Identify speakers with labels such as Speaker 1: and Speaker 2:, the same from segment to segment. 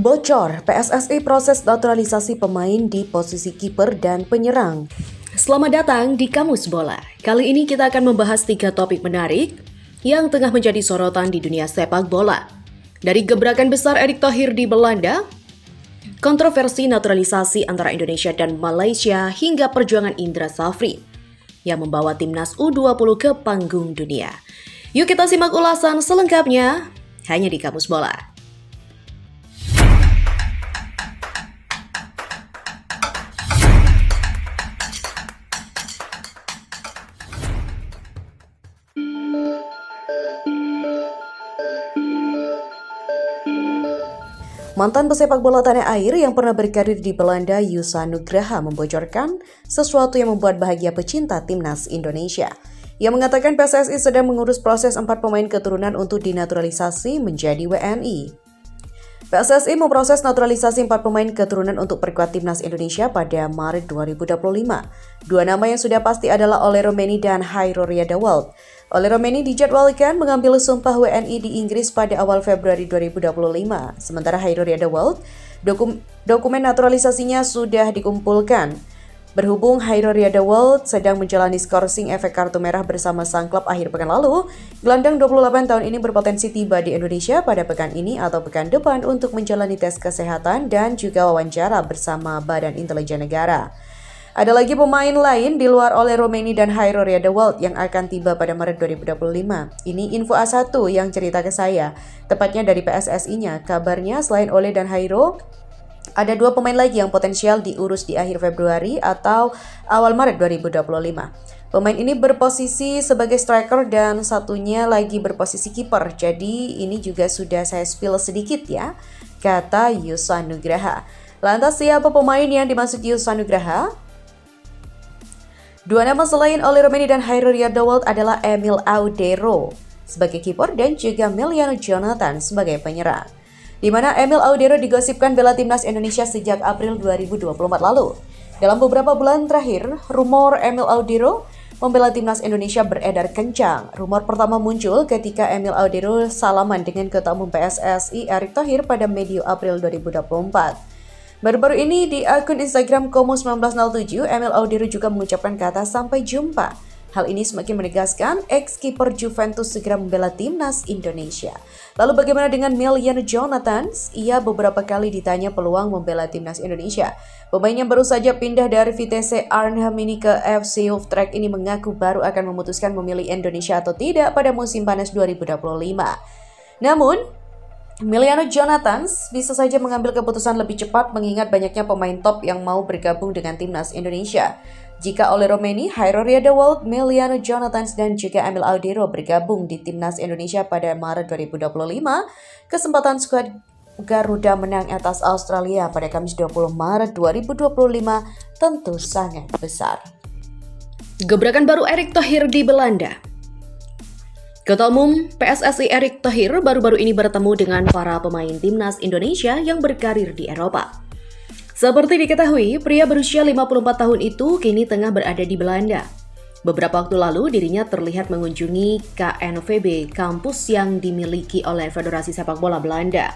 Speaker 1: Bocor, PSSI proses naturalisasi pemain di posisi kiper dan penyerang.
Speaker 2: Selamat datang di Kamus Bola. Kali ini kita akan membahas 3 topik menarik yang tengah menjadi sorotan di dunia sepak bola. Dari gebrakan besar Erick Thohir di Belanda, kontroversi naturalisasi antara Indonesia dan Malaysia, hingga perjuangan Indra Safri yang membawa timnas U20 ke panggung dunia. Yuk kita simak ulasan selengkapnya hanya di Kamus Bola.
Speaker 1: Mantan pesepak bola tanah air yang pernah berkarir di Belanda, Yusa Nugraha, membocorkan sesuatu yang membuat bahagia pecinta timnas Indonesia. Ia mengatakan PSSI sedang mengurus proses 4 pemain keturunan untuk dinaturalisasi menjadi WNI. PSSI memproses naturalisasi 4 pemain keturunan untuk perkuat timnas Indonesia pada Maret 2025. 2 nama yang sudah pasti adalah Ole Roemeny dan Hairul Riedewald. Ole Roemeny dijadwalkan mengambil sumpah WNI di Inggris pada awal Februari 2025. Sementara Hairul Riedewald, dokumen naturalisasinya sudah dikumpulkan. Berhubung Hairul Riedewald sedang menjalani skorsing efek kartu merah bersama sang klub akhir pekan lalu, gelandang 28 tahun ini berpotensi tiba di Indonesia pada pekan ini atau pekan depan untuk menjalani tes kesehatan dan juga wawancara bersama Badan Intelijen Negara. Ada lagi pemain lain di luar Ole Roemeny dan Hairul Riedewald yang akan tiba pada Maret 2025. Ini info A1 yang cerita ke saya, tepatnya dari PSSI-nya. Kabarnya selain Ole dan Hairul, ada 2 pemain lagi yang potensial diurus di akhir Februari atau awal Maret 2025. Pemain ini berposisi sebagai striker dan satunya lagi berposisi kiper. Jadi ini juga sudah saya spill sedikit ya, kata Yusa Nugraha. Lantas siapa pemain yang dimaksud Yusa Nugraha? 2 nama selain Ole Roemeny dan Hairul Riedewald adalah Emil Audero sebagai kiper dan juga Emiliano Jonathan sebagai penyerang. Di mana Emil Audero digosipkan bela timnas Indonesia sejak April 2024 lalu. Dalam beberapa bulan terakhir, rumor Emil Audero membela timnas Indonesia beredar kencang. Rumor pertama muncul ketika Emil Audero salaman dengan Ketua Umum PSSI Erick Thohir pada medio April 2024. Baru-baru ini di akun Instagram Komo1907, Emil Audero juga mengucapkan kata sampai jumpa. Hal ini semakin menegaskan ex-kiper Juventus segera membela timnas Indonesia. Lalu bagaimana dengan Emiliano Jonathan? Ia beberapa kali ditanya peluang membela timnas Indonesia. Pemain yang baru saja pindah dari Vitesse Arnhem ini ke FC Utrecht ini mengaku baru akan memutuskan memilih Indonesia atau tidak pada musim panas 2025. Namun, Emiliano Jonathan bisa saja mengambil keputusan lebih cepat mengingat banyaknya pemain top yang mau bergabung dengan timnas Indonesia. Jika Ole Roemeny, Hairul Riedewald, Emiliano Jonathan dan juga Emil Audero bergabung di timnas Indonesia pada Maret 2025, kesempatan skuad Garuda menang atas Australia pada Kamis 20 Maret 2025 tentu sangat besar.
Speaker 2: Gebrakan baru Erick Thohir di Belanda. Ketua Umum PSSI Erick Thohir baru-baru ini bertemu dengan para pemain timnas Indonesia yang berkarir di Eropa. Seperti diketahui, pria berusia 54 tahun itu kini tengah berada di Belanda. Beberapa waktu lalu dirinya terlihat mengunjungi KNVB, kampus yang dimiliki oleh Federasi Sepak Bola Belanda.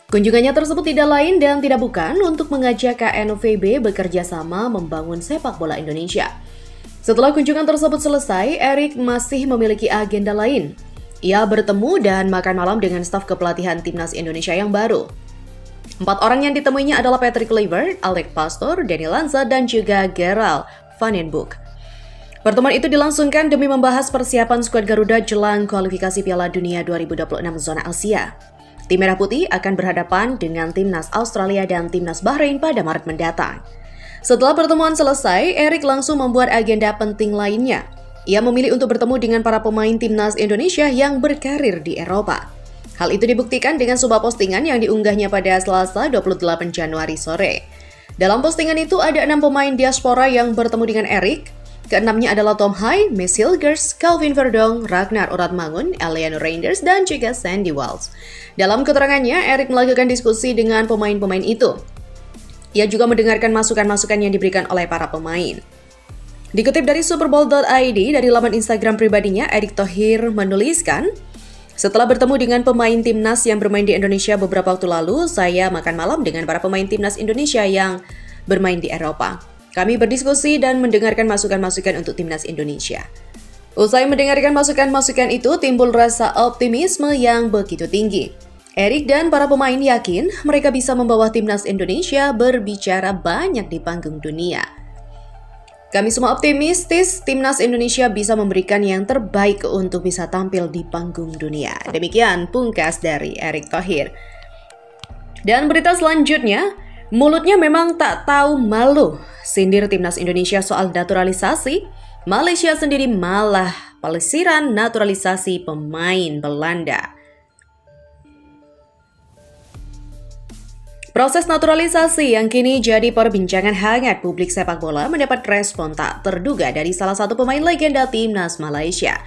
Speaker 2: Kunjungannya tersebut tidak lain dan tidak bukan untuk mengajak KNVB bekerja sama membangun sepak bola Indonesia. Setelah kunjungan tersebut selesai, Erick masih memiliki agenda lain. Ia bertemu dan makan malam dengan staf kepelatihan timnas Indonesia yang baru. 4 orang yang ditemuinya adalah Patrick Kluivert, Alex Pastoor, Dani Lanza, dan juga Gerald Van den Boeck. Pertemuan itu dilangsungkan demi membahas persiapan skuad Garuda jelang kualifikasi Piala Dunia 2026 zona Asia. Tim Merah Putih akan berhadapan dengan timnas Australia dan timnas Bahrain pada Maret mendatang. Setelah pertemuan selesai, Erick langsung membuat agenda penting lainnya. Ia memilih untuk bertemu dengan para pemain timnas Indonesia yang berkarir di Eropa. Hal itu dibuktikan dengan sebuah postingan yang diunggahnya pada Selasa 28 Januari sore. Dalam postingan itu ada 6 pemain diaspora yang bertemu dengan Erick. Keenamnya adalah Tom Hai, Miss Hilgers, Calvin Verdong, Ragnar Oratmangun, Eliano Reinders, dan juga Sandy Walsh. Dalam keterangannya, Erick melakukan diskusi dengan pemain-pemain itu. Ia juga mendengarkan masukan-masukan yang diberikan oleh para pemain. Dikutip dari superbowl.id dari laman Instagram pribadinya, Erick Thohir menuliskan, Setelah bertemu dengan pemain timnas yang bermain di Indonesia beberapa waktu lalu, saya makan malam dengan para pemain timnas Indonesia yang bermain di Eropa. Kami berdiskusi dan mendengarkan masukan-masukan untuk timnas Indonesia. Usai mendengarkan masukan-masukan itu, timbul rasa optimisme yang begitu tinggi. Erik dan para pemain yakin mereka bisa membawa timnas Indonesia berbicara banyak di panggung dunia. Kami semua optimistis timnas Indonesia bisa memberikan yang terbaik untuk bisa tampil di panggung dunia. Demikian pungkas dari Erick Thohir. Dan berita selanjutnya, mulutnya memang tak tahu malu. Sindir timnas Indonesia soal naturalisasi, Malaysia sendiri malah pelesiran naturalisasi pemain Belanda. Proses naturalisasi yang kini jadi perbincangan hangat publik sepak bola mendapat respon tak terduga dari salah satu pemain legenda timnas Malaysia.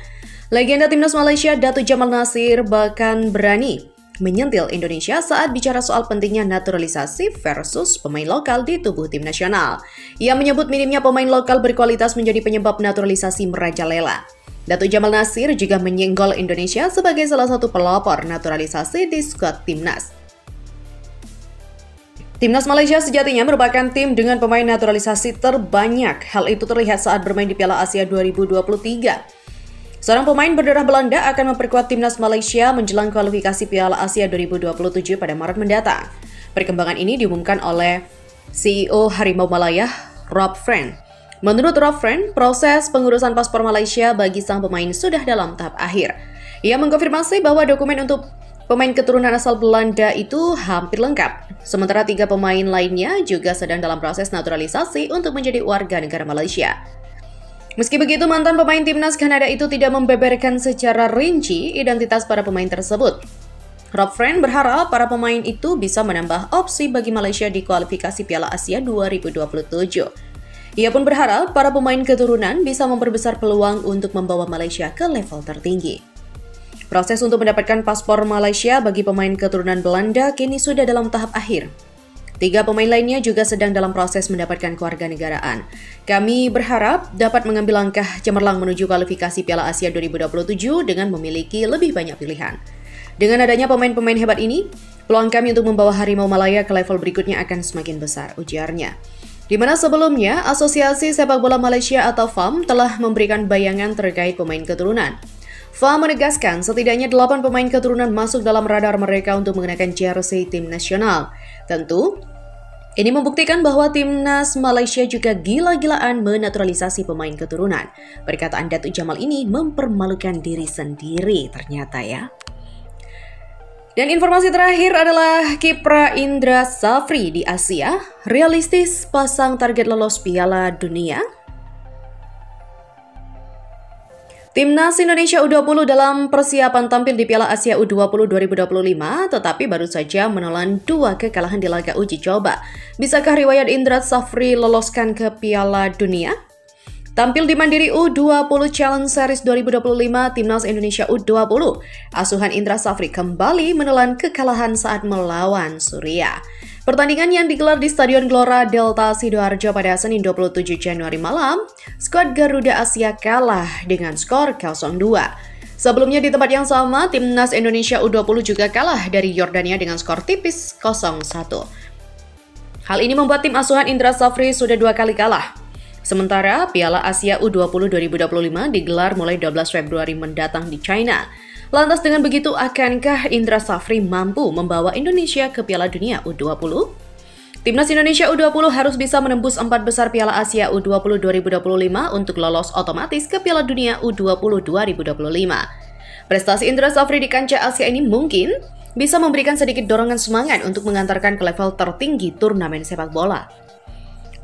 Speaker 2: Legenda timnas Malaysia Datuk Jamal Nasir bahkan berani menyentil Indonesia saat bicara soal pentingnya naturalisasi versus pemain lokal di tubuh tim nasional. Ia menyebut minimnya pemain lokal berkualitas menjadi penyebab naturalisasi merajalela. Datuk Jamal Nasir juga menyenggol Indonesia sebagai salah satu pelopor naturalisasi di skuad timnas. Timnas Malaysia sejatinya merupakan tim dengan pemain naturalisasi terbanyak. Hal itu terlihat saat bermain di Piala Asia 2023. Seorang pemain berdarah Belanda akan memperkuat timnas Malaysia menjelang kualifikasi Piala Asia 2027 pada Maret mendatang. Perkembangan ini diumumkan oleh CEO Harimau Malaya, Rob Friend. Menurut Rob Friend, proses pengurusan paspor Malaysia bagi sang pemain sudah dalam tahap akhir. Ia mengkonfirmasi bahwa dokumen untuk pemain keturunan asal Belanda itu hampir lengkap. Sementara 3 pemain lainnya juga sedang dalam proses naturalisasi untuk menjadi warga negara Malaysia. Meski begitu, mantan pemain timnas Kanada itu tidak membeberkan secara rinci identitas para pemain tersebut. Rob Friend berharap para pemain itu bisa menambah opsi bagi Malaysia di kualifikasi Piala Asia 2027. Ia pun berharap para pemain keturunan bisa memperbesar peluang untuk membawa Malaysia ke level tertinggi. Proses untuk mendapatkan paspor Malaysia bagi pemain keturunan Belanda kini sudah dalam tahap akhir. 3 pemain lainnya juga sedang dalam proses mendapatkan kewarganegaraan. Kami berharap dapat mengambil langkah cemerlang menuju kualifikasi Piala Asia 2027 dengan memiliki lebih banyak pilihan. Dengan adanya pemain-pemain hebat ini, peluang kami untuk membawa Harimau Malaya ke level berikutnya akan semakin besar, ujarnya. Di mana sebelumnya, Asosiasi Sepak Bola Malaysia atau FAM telah memberikan bayangan terkait pemain keturunan. FAM menegaskan setidaknya 8 pemain keturunan masuk dalam radar mereka untuk mengenakan jersey tim nasional. Tentu, ini membuktikan bahwa timnas Malaysia juga gila-gilaan menaturalisasi pemain keturunan. Perkataan Datuk Jamal ini mempermalukan diri sendiri ternyata ya. Dan informasi terakhir adalah kiprah Indra Safri di Asia. Realistis pasang target lolos Piala Dunia. Timnas Indonesia U20 dalam persiapan tampil di Piala Asia U20 2025, tetapi baru saja menelan 2 kekalahan di laga uji coba. Bisakah riwayat Indra Safri loloskan ke Piala Dunia? Tampil di Mandiri U20 Challenge Series 2025, Timnas Indonesia U20, asuhan Indra Safri kembali menelan kekalahan saat melawan Suriah. Pertandingan yang digelar di Stadion Gelora Delta Sidoarjo pada Senin 27 Januari malam, skuad Garuda Asia kalah dengan skor 0-2. Sebelumnya di tempat yang sama, Timnas Indonesia U20 juga kalah dari Yordania dengan skor tipis 0-1. Hal ini membuat tim asuhan Indra Safri sudah 2 kali kalah. Sementara Piala Asia U20 2025 digelar mulai 12 Februari mendatang di China. Lantas dengan begitu, akankah Indra Safri mampu membawa Indonesia ke Piala Dunia U20? Timnas Indonesia U20 harus bisa menembus 4 besar Piala Asia U20 2025 untuk lolos otomatis ke Piala Dunia U20 2025. Prestasi Indra Safri di kancah Asia ini mungkin bisa memberikan sedikit dorongan semangat untuk mengantarkan ke level tertinggi turnamen sepak bola.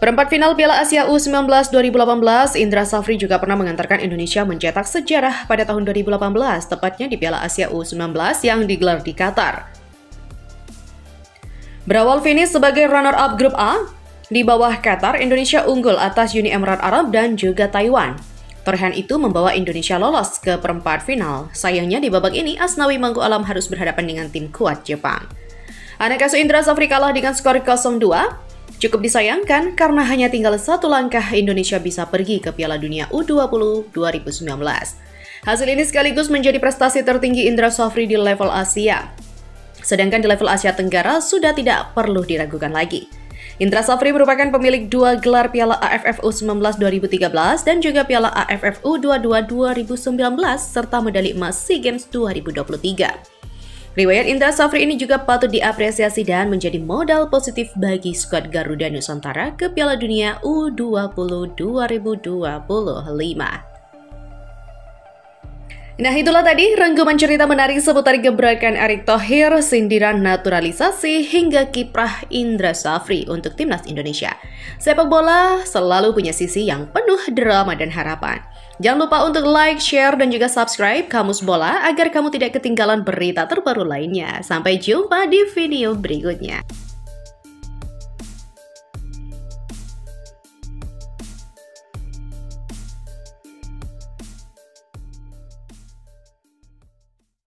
Speaker 2: Perempat final Piala Asia U19 2018, Indra Safri juga pernah mengantarkan Indonesia mencetak sejarah pada tahun 2018, tepatnya di Piala Asia U19 yang digelar di Qatar. Berawal finish sebagai runner-up grup A, di bawah Qatar, Indonesia unggul atas Uni Emirat Arab dan juga Taiwan. Torehan itu membawa Indonesia lolos ke perempat final. Sayangnya di babak ini, Asnawi Mangku Alam harus berhadapan dengan tim kuat Jepang. Anak asuh Indra Safri kalah dengan skor 0-2. Cukup disayangkan karena hanya tinggal 1 langkah Indonesia bisa pergi ke Piala Dunia U20 2019. Hasil ini sekaligus menjadi prestasi tertinggi Indra Shafri di level Asia. Sedangkan di level Asia Tenggara sudah tidak perlu diragukan lagi. Indra Shafri merupakan pemilik 2 gelar Piala AFF U19 2013 dan juga Piala AFF U22 2019 serta medali emas SEA Games 2023. Riwayat Indra Shafri ini juga patut diapresiasi dan menjadi modal positif bagi skuad Garuda Nusantara ke Piala Dunia U20 2025. Nah, itulah tadi rangkuman cerita menarik seputar gebrakan Erick Thohir, sindiran naturalisasi, hingga kiprah Indra Shafri untuk timnas Indonesia. Sepak bola selalu punya sisi yang penuh drama dan harapan. Jangan lupa untuk like, share, dan juga subscribe Kamus Bola agar kamu tidak ketinggalan berita terbaru lainnya. Sampai jumpa di video berikutnya.